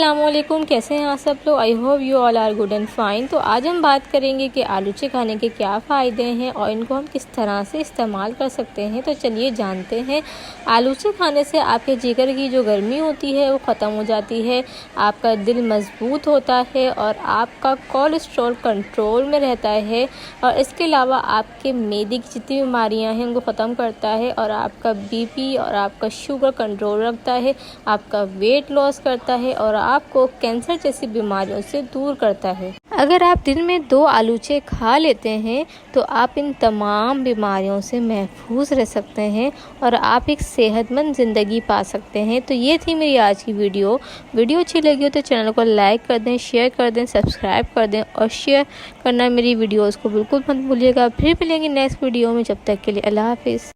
अस्सलामुअलैकुम, कैसे हैं आप सब लोग। I hope you all are good and fine. तो आज हम बात करेंगे कि आलूचे खाने के क्या फ़ायदे हैं और इनको हम किस तरह से इस्तेमाल कर सकते हैं। तो चलिए जानते हैं। आलूचे खाने से आपके जिगर की जो गर्मी होती है वो ख़त्म हो जाती है, आपका दिल मजबूत होता है और आपका कोलेस्ट्रॉल कंट्रोल में रहता है। और इसके अलावा आपके मैदे की जितनी बीमारियाँ हैं उनको ख़त्म करता है और आपका बीपी और आपका शुगर कंट्रोल रखता है, आपका वेट लॉस करता है और आपको कैंसर जैसी बीमारियों से दूर करता है। अगर आप दिन में 2 आलूचे खा लेते हैं तो आप इन तमाम बीमारियों से महफूज रह सकते हैं और आप एक सेहतमंद ज़िंदगी पा सकते हैं। तो ये थी मेरी आज की वीडियो अच्छी लगी हो तो चैनल को लाइक कर दें, शेयर कर दें, सब्सक्राइब कर दें और शेयर करना मेरी वीडियोज़ को बिल्कुल मत भूलिएगा। फिर मिलेंगे नेक्स्ट वीडियो में, जब तक के लिए अल्लाह हाफिज़।